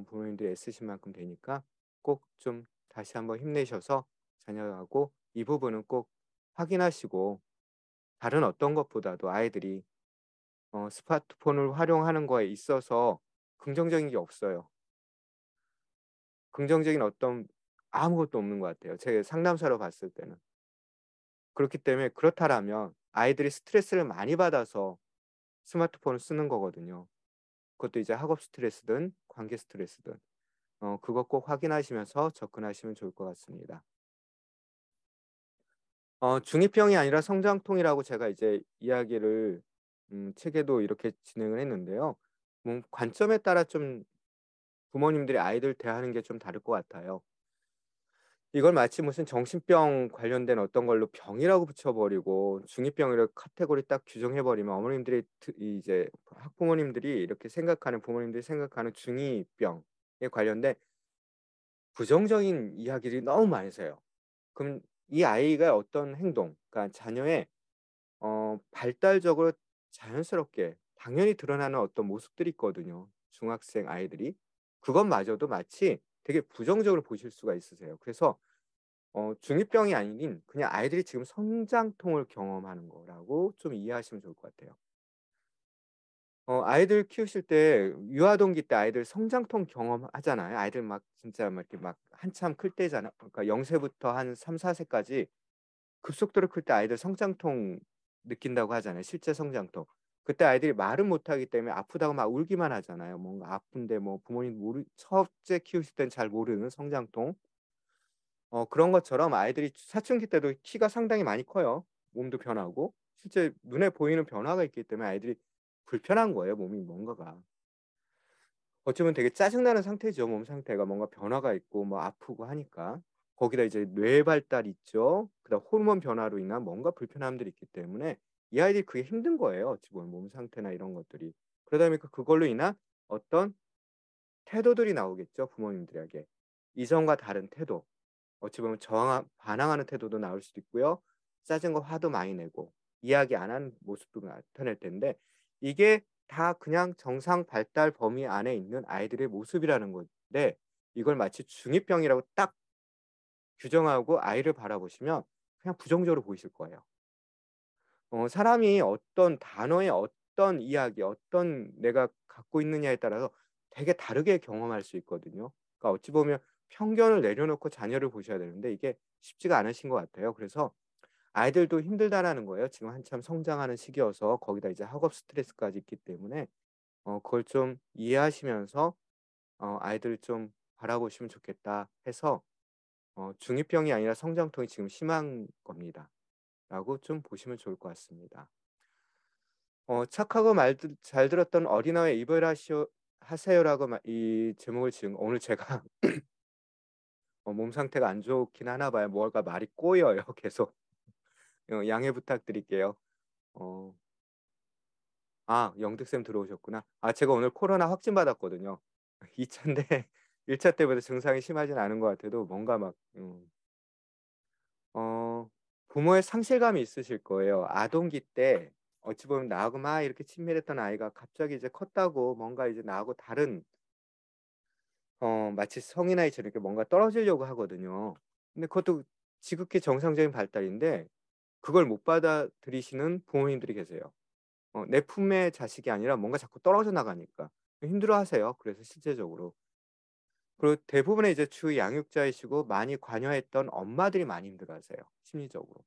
부모님들이 애쓰신 만큼 되니까 꼭 좀 다시 한번 힘내셔서 자녀하고 이 부분은 꼭 확인하시고, 다른 어떤 것보다도 아이들이 스마트폰을 활용하는 거에 있어서 긍정적인 게 없어요. 긍정적인 어떤 아무것도 없는 것 같아요, 제 상담사로 봤을 때는. 그렇기 때문에 그렇다라면 아이들이 스트레스를 많이 받아서 스마트폰을 쓰는 거거든요. 그것도 이제 학업 스트레스든 관계 스트레스든. 그거 꼭 확인하시면서 접근하시면 좋을 것 같습니다. 중2병이 아니라 성장통이라고 제가 이제 이야기를 책에도 이렇게 진행을 했는데요. 관점에 따라 좀 부모님들이 아이들 대하는 게 좀 다를 것 같아요. 이걸 마치 무슨 정신병 관련된 어떤 걸로 병이라고 붙여 버리고 중2병이라고 카테고리 딱 규정해 버리면 어머님들이 이제 학부모님들이 이렇게 생각하는, 부모님들이 생각하는 중2병에 관련된 부정적인 이야기들이 너무 많으세요. 그럼 이 아이가 어떤 행동, 그러니까 자녀의 발달적으로 자연스럽게 당연히 드러나는 어떤 모습들이 있거든요, 중학생 아이들이. 그것마저도 마치 되게 부정적으로 보실 수가 있으세요. 그래서 중2병이 아닌 그냥 아이들이 지금 성장통을 경험하는 거라고 좀 이해하시면 좋을 것 같아요. 아이들 키우실 때 유아동기 때 아이들 성장통 경험하잖아요. 아이들 막 진짜 막 이렇게 막 한참 클 때잖아. 그러니까 0 세부터 한 3-4 세까지 급속도로 클 때 아이들 성장통 느낀다고 하잖아요, 실제 성장통. 그때 아이들이 말은 못하기 때문에 아프다고 막 울기만 하잖아요. 뭔가 아픈데 뭐 부모님 첫째 키우실 땐 잘 모르는 성장통. 그런 것처럼 아이들이 사춘기 때도 키가 상당히 많이 커요. 몸도 변하고 실제 눈에 보이는 변화가 있기 때문에 아이들이 불편한 거예요, 몸이 뭔가가. 어쩌면 되게 짜증나는 상태죠, 몸 상태가. 뭔가 변화가 있고 뭐 아프고 하니까. 거기다 이제 뇌 발달 있죠. 그다음 호르몬 변화로 인한 뭔가 불편함들이 있기 때문에 이 아이들이 그게 힘든 거예요, 어찌 보면 몸 상태나 이런 것들이. 그러다 보니까 그걸로 인한 어떤 태도들이 나오겠죠, 부모님들에게. 이전과 다른 태도. 어찌 보면 반항하는 태도도 나올 수도 있고요. 짜증과 화도 많이 내고 이야기 안 하는 모습도 나타낼 텐데, 이게 다 그냥 정상 발달 범위 안에 있는 아이들의 모습이라는 건데, 이걸 마치 중2병이라고 딱 규정하고 아이를 바라보시면 그냥 부정적으로 보이실 거예요. 사람이 어떤 단어의 어떤 이야기, 어떤 내가 갖고 있느냐에 따라서 되게 다르게 경험할 수 있거든요. 그러니까 어찌 보면 편견을 내려놓고 자녀를 보셔야 되는데 이게 쉽지가 않으신 것 같아요. 그래서 아이들도 힘들다라는 거예요. 지금 한참 성장하는 시기여서 거기다 이제 학업 스트레스까지 있기 때문에 그걸 좀 이해하시면서 '아이들을 좀 바라보시면 좋겠다.' 해서 중2병이 아니라 성장통이 지금 심한 겁니다.'라고 좀 보시면 좋을 것 같습니다. 착하고 말 잘 들었던 어린아이에 이별하시오 하세요라고 이 제목을 지은 오늘 제가 몸 상태가 안 좋긴 하나 봐요. 뭐가 말이 꼬여요, 계속. 양해 부탁드릴게요. 어 영득쌤 들어오셨구나. 제가 오늘 코로나 확진 받았거든요. 2 차인데 1차 때보다 증상이 심하진 않은 것 같아도 뭔가 막 부모의 상실감이 있으실 거예요. 아동기 때 어찌 보면 나하고 막 이렇게 친밀했던 아이가 갑자기 이제 컸다고 뭔가 이제 나하고 다른, 마치 성인 아이처럼 이렇게 뭔가 떨어지려고 하거든요. 근데 그것도 지극히 정상적인 발달인데 그걸 못 받아들이시는 부모님들이 계세요. 내 품의 자식이 아니라 뭔가 자꾸 떨어져 나가니까 힘들어하세요, 그래서 실제적으로. 그리고 대부분의 이제 주 양육자이시고 많이 관여했던 엄마들이 많이 힘들어하세요, 심리적으로.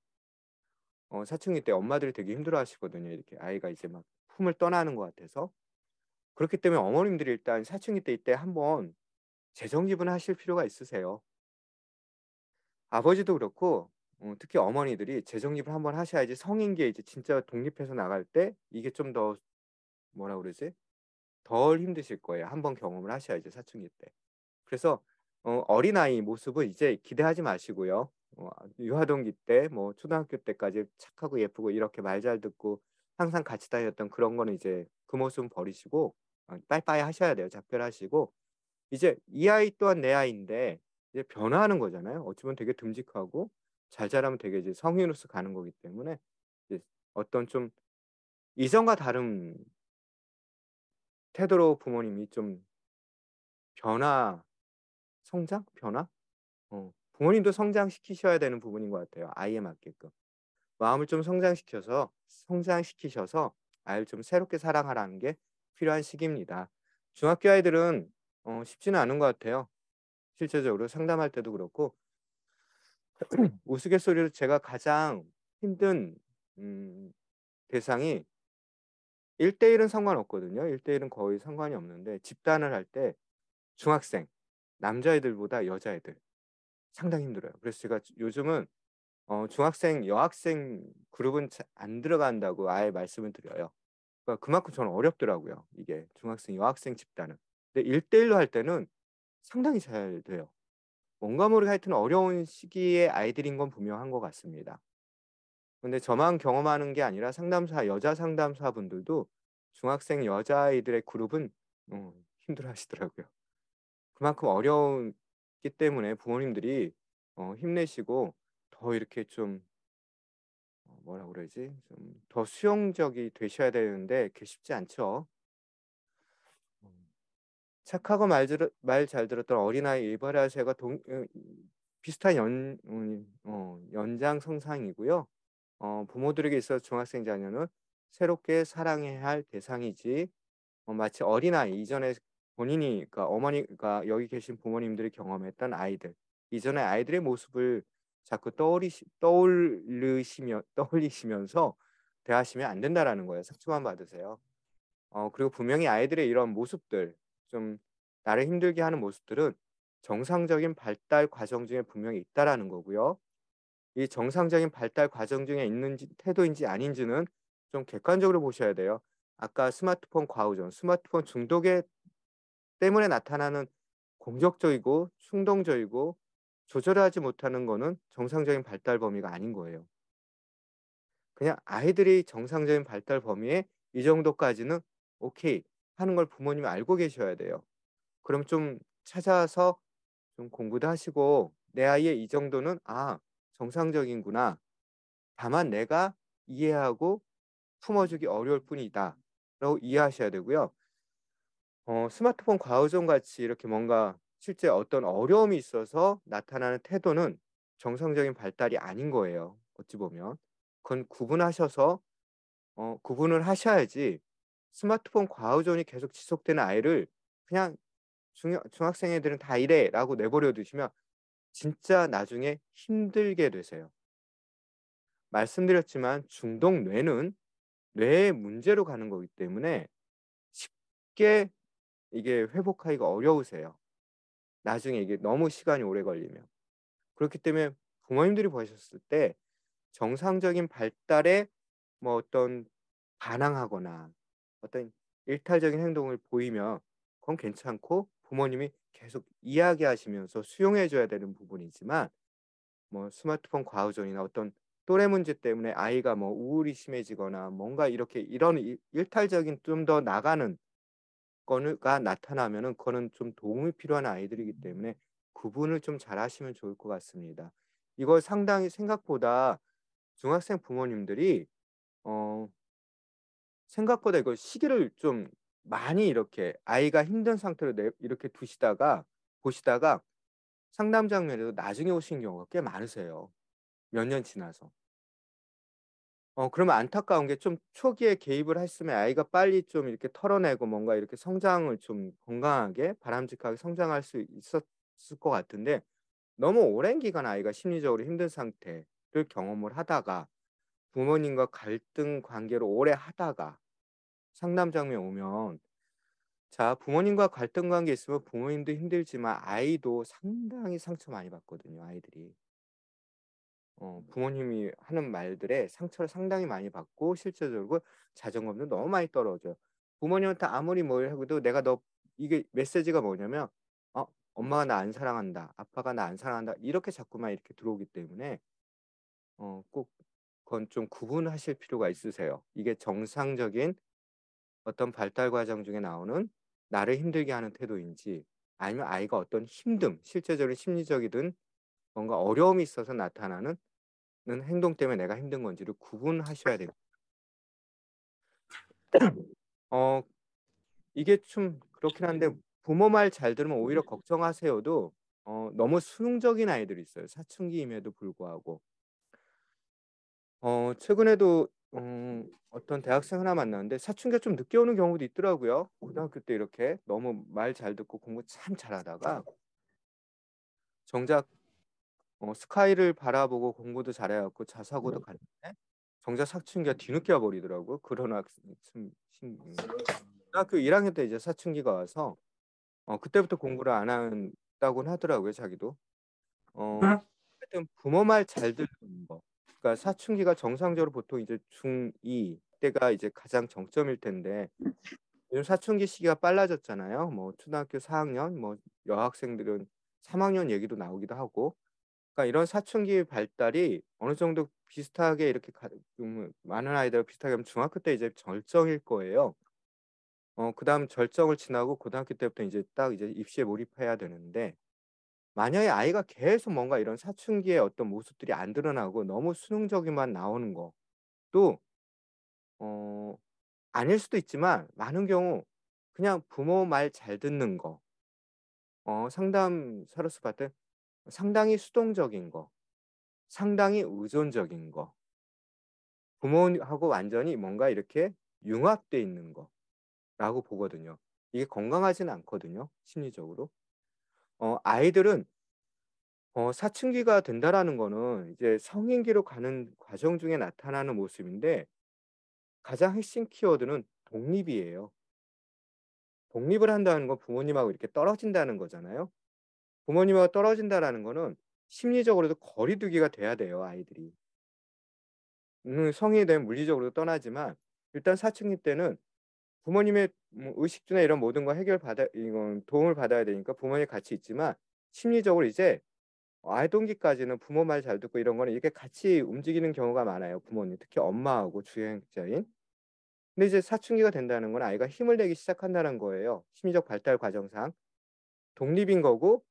사춘기 때 엄마들이 되게 힘들어하시거든요, 이렇게 아이가 이제 막 품을 떠나는 것 같아서. 그렇기 때문에 어머님들이 일단 사춘기 때 이때 한번 재정립은 하실 필요가 있으세요. 아버지도 그렇고 특히 어머니들이 재정립을 한번 하셔야지 성인기에 이제 진짜 독립해서 나갈 때 이게 좀 더, 뭐라 그러지? 덜 힘드실 거예요, 한번 경험을 하셔야지 사춘기 때. 그래서 어린아이 모습은 이제 기대하지 마시고요. 유아동기 때 뭐 초등학교 때까지 착하고 예쁘고 이렇게 말 잘 듣고 항상 같이 다녔던 그런 거는 이제 그 모습은 버리시고 빠이빠이 하셔야 돼요. 작별하시고 이제 이 아이 또한 내 아이인데 이제 변화하는 거잖아요. 어쩌면 되게 듬직하고 잘 자라면 되게 이제 성인으로서 가는 거기 때문에 이제 어떤 좀 이전과 다른 태도로 부모님이 좀 변화, 성장? 변화? 부모님도 성장시키셔야 되는 부분인 것 같아요, 아이에 맞게끔. 마음을 좀 성장시키셔서 아이를 좀 새롭게 사랑하라는 게 필요한 시기입니다. 중학교 아이들은 쉽지는 않은 것 같아요. 실제적으로 상담할 때도 그렇고 우스갯소리로 제가 가장 힘든 대상이 1대 1은 상관없거든요. 1대 1은 거의 상관이 없는데 집단을 할 때 중학생, 남자애들보다 여자애들 상당히 힘들어요. 그래서 제가 요즘은 중학생, 여학생 그룹은 안 들어간다고 아예 말씀을 드려요. 그러니까 그만큼 저는 어렵더라고요, 이게 중학생, 여학생 집단은. 근데 1대 1로 할 때는 상당히 잘 돼요. 뭔가 모르게 하여튼 어려운 시기의 아이들인 건 분명한 것 같습니다. 근데 저만 경험하는 게 아니라 여자 상담사분들도 중학생 여자아이들의 그룹은 힘들어하시더라고요. 그만큼 어려웠기 때문에 부모님들이 힘내시고 더 이렇게 좀 뭐라 그러지? 좀 더 수용적이 되셔야 되는데 그게 쉽지 않죠. 음. 착하고 말 잘 들었던 어린아이 일벌야세가 비슷한 연장선상이고요. 부모들에게 있어서 중학생 자녀는 새롭게 사랑해야 할 대상이지 마치 어린아이 이전에 본인이 그러니까 어머니가 여기 계신 부모님들이 경험했던 아이들 이전의 아이들의 모습을 자꾸 떠올리시면서 대하시면 안 된다라는 거예요. 상처만 받으세요. 그리고 분명히 아이들의 이런 모습들 좀 나를 힘들게 하는 모습들은 정상적인 발달 과정 중에 분명히 있다라는 거고요. 이 정상적인 발달 과정 중에 있는지 태도인지 아닌지는 좀 객관적으로 보셔야 돼요. 아까 스마트폰 과의존, 스마트폰 중독에 때문에 나타나는 공격적이고 충동적이고 조절하지 못하는 거는 정상적인 발달 범위가 아닌 거예요. 그냥 아이들이 정상적인 발달 범위에 이 정도까지는 오케이 하는 걸 부모님이 알고 계셔야 돼요. 그럼 좀 찾아서 좀 공부도 하시고 내 아이의 이 정도는 정상적인구나. 다만 내가 이해하고 품어주기 어려울 뿐이다. 라고 이해하셔야 되고요. 스마트폰 과의존 같이 이렇게 뭔가 실제 어떤 어려움이 있어서 나타나는 태도는 정상적인 발달이 아닌 거예요. 어찌 보면. 그건 구분을 하셔야지 스마트폰 과의존이 계속 지속되는 아이를 그냥 중학생 애들은 다 이래라고 내버려 두시면 진짜 나중에 힘들게 되세요. 말씀드렸지만 중독 뇌는 뇌의 문제로 가는 거기 때문에 쉽게 이게 회복하기가 어려우세요. 나중에 이게 너무 시간이 오래 걸리면. 그렇기 때문에 부모님들이 보셨을 때 정상적인 발달에 뭐 어떤 반항하거나 어떤 일탈적인 행동을 보이면 그건 괜찮고 부모님이 계속 이야기하시면서 수용해 줘야 되는 부분이지만 뭐 스마트폰 과의존이나 어떤 또래 문제 때문에 아이가 뭐 우울이 심해지거나 뭔가 이렇게 이런 일탈적인 좀 더 나가는 거가 나타나면은 그거는 좀 도움이 필요한 아이들이기 때문에 구분을 좀 잘하시면 좋을 것 같습니다. 이걸 상당히 생각보다 중학생 부모님들이 어 생각보다 이거 시기를 좀 많이 이렇게 아이가 힘든 상태로 이렇게 보시다가 상담 장면에도 나중에 오신 경우가 꽤 많으세요, 몇 년 지나서. 그러면 안타까운 게 좀 초기에 개입을 했으면 아이가 빨리 좀 이렇게 털어내고 뭔가 이렇게 성장을 좀 건강하게 바람직하게 성장할 수 있었을 것 같은데 너무 오랜 기간 아이가 심리적으로 힘든 상태를 경험을 하다가 부모님과 갈등 관계로 오래 하다가 상담 장면에 오면 자 부모님과 갈등 관계에 있으면 부모님도 힘들지만 아이도 상당히 상처 많이 받거든요, 아이들이. 부모님이 하는 말들에 상처를 상당히 많이 받고 실제적으로 자존감도 너무 많이 떨어져요. 부모님한테 아무리 뭘 해도 내가 너 이게 메시지가 뭐냐면 어 엄마가 나 안 사랑한다. 아빠가 나 안 사랑한다. 이렇게 자꾸만 이렇게 들어오기 때문에 꼭 그건 좀 구분하실 필요가 있으세요. 이게 정상적인 어떤 발달 과정 중에 나오는 나를 힘들게 하는 태도인지 아니면 아이가 어떤 실제적인 심리적이든 뭔가 어려움이 있어서 나타나는 행동 때문에 내가 힘든 건지를 구분하셔야 됩니다. 어 이게 좀 그렇긴 한데 부모 말 잘 들으면 오히려 걱정하세요도 너무 수능적인 아이들이 있어요, 사춘기임에도 불구하고. 최근에도 어떤 대학생 하나 만났는데 사춘기가 좀 늦게 오는 경우도 있더라고요. 고등학교 때 이렇게 너무 말 잘 듣고 공부 참 잘하다가 정작 스카이를 바라보고 공부도 잘해 갖고 자사고도 갔는데 정작 사춘기가 뒤늦게 와 버리더라고요. 그런 학생 고등학교 1 학년 때 이제 사춘기가 와서 그때부터 공부를 안 한다고는 하더라고요, 자기도. 하여튼 부모 말 잘 듣는 거. 그러니까 사춘기가 정상적으로 보통 이제 중2 때가 이제 가장 정점일 텐데 요즘 사춘기 시기가 빨라졌잖아요. 뭐 초등학교 4 학년, 뭐 여학생들은 3 학년 얘기도 나오기도 하고. 그러니까 이런 사춘기 발달이 어느 정도 비슷하게 이렇게 좀 많은 아이들 비슷하게 하면 중학교 때 이제 절정일 거예요. 그다음 절정을 지나고 고등학교 때부터 이제 딱 이제 입시에 몰입해야 되는데 만약에 아이가 계속 뭔가 이런 사춘기의 어떤 모습들이 안 드러나고 너무 수능적인만 나오는 거 또 어 아닐 수도 있지만 많은 경우 그냥 부모 말 잘 듣는 거 상담사로서 봤을 때 상당히 수동적인 거, 상당히 의존적인 거, 부모하고 완전히 뭔가 이렇게 융합돼 있는 거라고 보거든요. 이게 건강하지는 않거든요, 심리적으로. 아이들은 사춘기가 된다라는 거는 이제 성인기로 가는 과정 중에 나타나는 모습인데 가장 핵심 키워드는 독립이에요. 독립을 한다는 건 부모님하고 이렇게 떨어진다는 거잖아요. 부모님하고 떨어진다라는 거는 심리적으로도 거리 두기가 돼야 돼요, 아이들이. 성인이 되면 물리적으로도 떠나지만 일단 사춘기 때는 부모님의 뭐 의식주나 이런 모든 거 해결받아 이건 도움을 받아야 되니까 부모님 같이 있지만 심리적으로 이제 아동기까지는 부모 말 잘 듣고 이런 거는 이렇게 같이 움직이는 경우가 많아요, 부모님. 특히 엄마하고 주행자인. 근데 이제 사춘기가 된다는 건 아이가 힘을 내기 시작한다는 거예요, 심리적 발달 과정상. 독립인 거고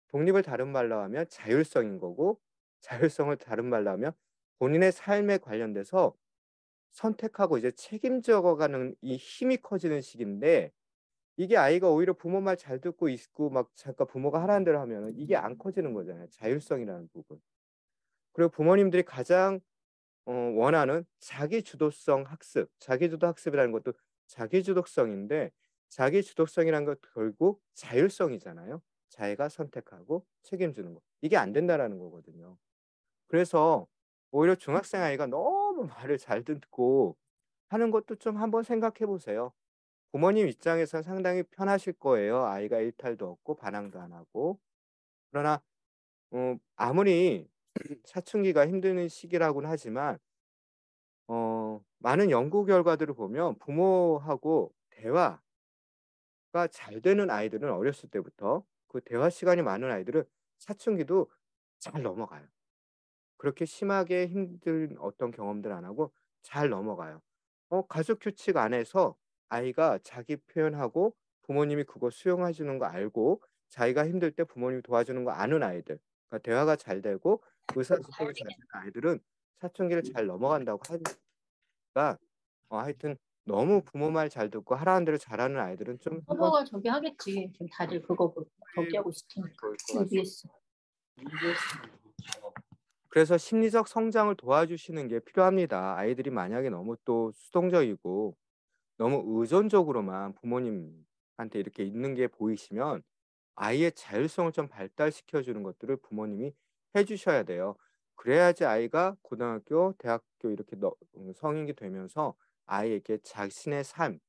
독립을 다른 말로 하면 자율성인 거고 자율성을 다른 말로 하면 본인의 삶에 관련돼서 선택하고 이제 책임져 가는 이 힘이 커지는 시기인데 이게 아이가 오히려 부모 말 잘 듣고 있고 막 잠깐 부모가 하라는 대로 하면은 이게 안 커지는 거잖아요, 자율성이라는 부분. 그리고 부모님들이 가장 원하는 자기 주도성 학습, 자기 주도 학습이라는 것도 자기 주도성인데 자기 주도성이라는 건 결국 자율성이잖아요. 자기가 선택하고 책임지는 거. 이게 안 된다라는 거거든요. 그래서 오히려 중학생 아이가 너무 말을 잘 듣고 하는 것도 좀 한번 생각해 보세요. 부모님 입장에선 상당히 편하실 거예요. 아이가 일탈도 없고 반항도 안 하고. 그러나 아무리 사춘기가 힘든 시기라고는 하지만 많은 연구 결과들을 보면 부모하고 대화가 잘 되는 아이들은 어렸을 때부터 그 대화 시간이 많은 아이들은 사춘기도 잘 넘어가요. 그렇게 심하게 힘든 어떤 경험들 안 하고 잘 넘어가요. 가족 규칙 안에서 아이가 자기 표현하고 부모님이 그거 수용해 주는 거 알고 자기가 힘들 때 부모님이 도와주는 거 아는 아이들. 그러니까 대화가 잘 되고 의사소통이 잘 되는 아이들은 사춘기를 잘 넘어간다고 하니까 하여튼 너무 부모 말 잘 듣고 하라는 대로 잘하는 아이들은 좀 한번 서버가 저기 하겠지. 지금 다들 그거 저기 하고 있으니까. 좋을 것 같습니다. EBS. 그래서 심리적 성장을 도와주시는 게 필요합니다. 아이들이 만약에 너무 또 수동적이고 너무 의존적으로만 부모님한테 이렇게 있는 게 보이시면 아이의 자율성을 좀 발달시켜 주는 것들을 부모님이 해 주셔야 돼요. 그래야지 아이가 고등학교, 대학교 이렇게 성인이 되면서 아이에게 자신의 삶,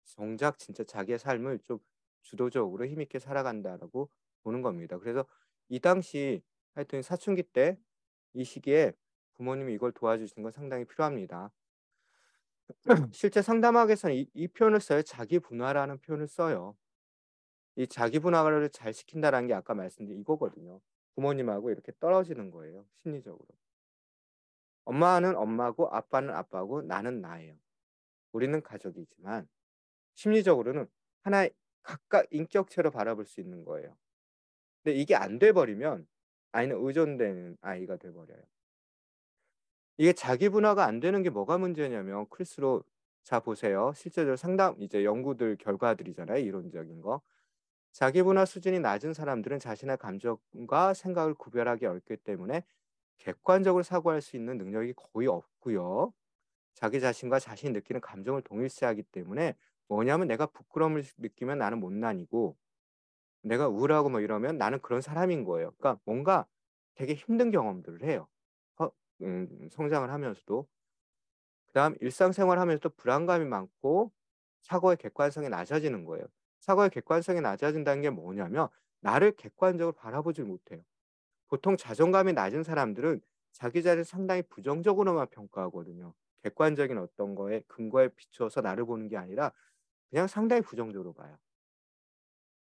정작 진짜 자기의 삶을 좀 주도적으로 힘있게 살아간다라고 보는 겁니다. 그래서 이 당시 하여튼 사춘기 때 이 시기에 부모님이 이걸 도와주시는 건 상당히 필요합니다. 실제 상담학에서는 이 표현을 써요. 자기 분화라는 표현을 써요. 이 자기 분화를 잘 시킨다라는 게 아까 말씀드린 이거거든요. 부모님하고 이렇게 떨어지는 거예요, 심리적으로. 엄마는 엄마고 아빠는 아빠고 나는 나예요. 우리는 가족이지만 심리적으로는 하나의 각각 인격체로 바라볼 수 있는 거예요. 근데 이게 안 돼 버리면 아이는 의존되는 아이가 돼 버려요. 이게 자기 분화가 안 되는 게 뭐가 문제냐면 클수록 자 보세요. 실제로 상담 이제 연구들 결과들이잖아요, 이론적인 거. 자기 분화 수준이 낮은 사람들은 자신의 감정과 생각을 구별하기 어렵기 때문에 객관적으로 사고할 수 있는 능력이 거의 없고요. 자기 자신과 자신이 느끼는 감정을 동일시하기 때문에 뭐냐면 내가 부끄러움을 느끼면 나는 못난이고 내가 우울하고 뭐 이러면 나는 그런 사람인 거예요. 그러니까 뭔가 되게 힘든 경험들을 해요. 어 성장을 하면서도. 그다음 일상생활 하면서도 불안감이 많고 사고의 객관성이 낮아지는 거예요. 사고의 객관성이 낮아진다는 게 뭐냐면 나를 객관적으로 바라보질 못해요. 보통 자존감이 낮은 사람들은 자기 자신을 상당히 부정적으로만 평가하거든요. 객관적인 어떤 거에 근거에 비추어서 나를 보는 게 아니라 그냥 상당히 부정적으로 봐요.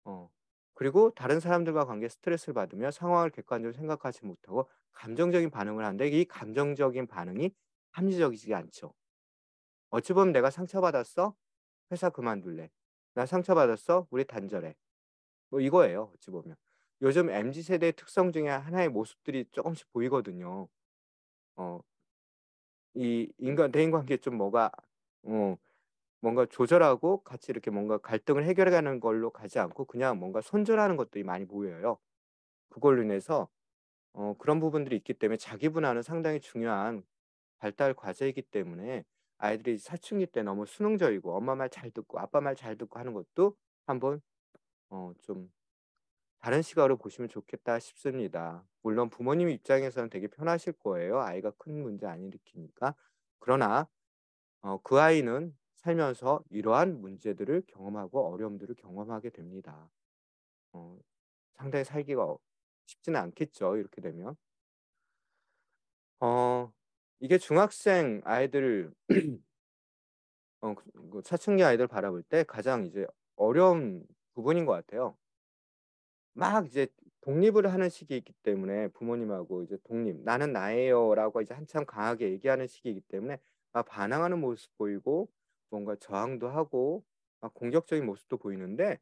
어. 그리고 다른 사람들과 관계에 스트레스를 받으며 상황을 객관적으로 생각하지 못하고 감정적인 반응을 하는데 이 감정적인 반응이 합리적이지 않죠. 어찌 보면 '내가 상처받았어? 회사 그만둘래. 나 상처받았어? 우리 단절해.' 뭐 이거예요 어찌 보면. 요즘 MZ 세대의 특성 중에 하나의 모습들이 조금씩 보이거든요. 어 이 인간 대인 관계에 좀 뭐가 어 뭔가 조절하고 같이 이렇게 뭔가 갈등을 해결해 가는 걸로 가지 않고 그냥 뭔가 손절하는 것들이 많이 보여요. 그걸로 인해서 그런 부분들이 있기 때문에 자기 분할은 상당히 중요한 발달 과제이기 때문에 아이들이 사춘기 때 너무 수능적이고 엄마 말 잘 듣고 아빠 말 잘 듣고 하는 것도 한번 좀 다른 시각으로 보시면 좋겠다 싶습니다. 물론 부모님 입장에서는 되게 편하실 거예요. 아이가 큰 문제 안 일으키니까. 그러나 그 아이는 살면서 이러한 문제들을 경험하고 어려움들을 경험하게 됩니다. 어 상당히 살기가 쉽지는 않겠죠, 이렇게 되면. 어 이게 중학생 아이들 사춘기 아이들 바라볼 때 가장 이제 어려운 부분인 것 같아요. 막 이제 독립을 하는 시기이기 때문에 부모님하고 이제 독립, "나는 나예요."라고 이제 한참 강하게 얘기하는 시기이기 때문에 막 반항하는 모습 보이고 뭔가 저항도 하고 막 공격적인 모습도 보이는데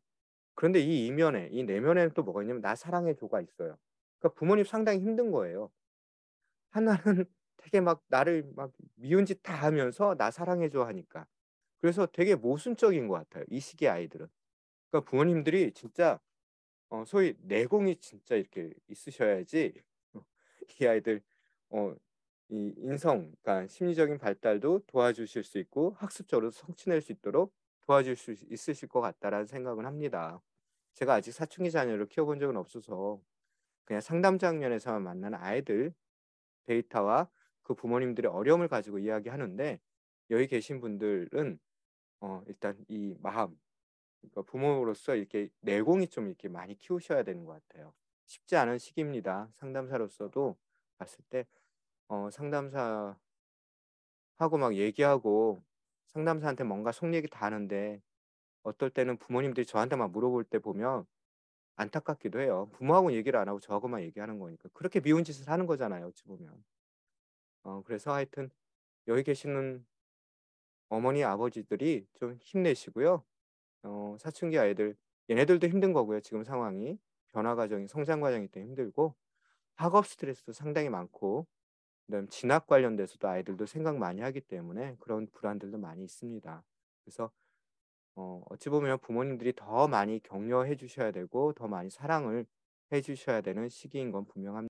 그런데 이 이면에 이 내면에는 또 뭐가 있냐면 "나 사랑해 줘."가 있어요. 그러니까 부모님 상당히 힘든 거예요. 하나는 되게 막 나를 막 미운 짓 다 하면서 "나 사랑해 줘." 하니까. 그래서 되게 모순적인 것 같아요, 이 시기의 아이들은. 그러니까 부모님들이 진짜 소위 내공이 진짜 이렇게 있으셔야지 어 이 아이들 어 이 인성 그러니까 심리적인 발달도 도와주실 수 있고 학습적으로 성취낼 수 있도록 도와줄 수 있으실 것 같다라는 생각은 합니다. 제가 아직 사춘기 자녀를 키워본 적은 없어서 그냥 상담 장면에서만 만나는 아이들 데이터와 그 부모님들의 어려움을 가지고 이야기하는데 여기 계신 분들은 일단 이 마음 그러니까 부모로서 이렇게 내공이 좀 이렇게 많이 키우셔야 되는 것 같아요. 쉽지 않은 시기입니다. 상담사로서도 봤을 때 상담사하고 막 얘기하고 상담사한테 뭔가 속 얘기 다 하는데 어떨 때는 부모님들이 저한테 막 물어볼 때 보면 안타깝기도 해요. 부모하고는 얘기를 안 하고 저하고만 얘기하는 거니까. 그렇게 미운 짓을 하는 거잖아요, 어찌 보면. 그래서 하여튼 여기 계시는 어머니, 아버지들이 좀 힘내시고요. 사춘기 아이들 얘네들도 힘든 거고요, 지금 상황이. 변화 과정이 성장 과정이기 때문에 힘들고 학업 스트레스도 상당히 많고 그다음에 진학 관련돼서도 아이들도 생각 많이 하기 때문에 그런 불안들도 많이 있습니다. 그래서 어찌 보면 부모님들이 더 많이 격려해 주셔야 되고 더 많이 사랑을 해 주셔야 되는 시기인 건 분명합니다.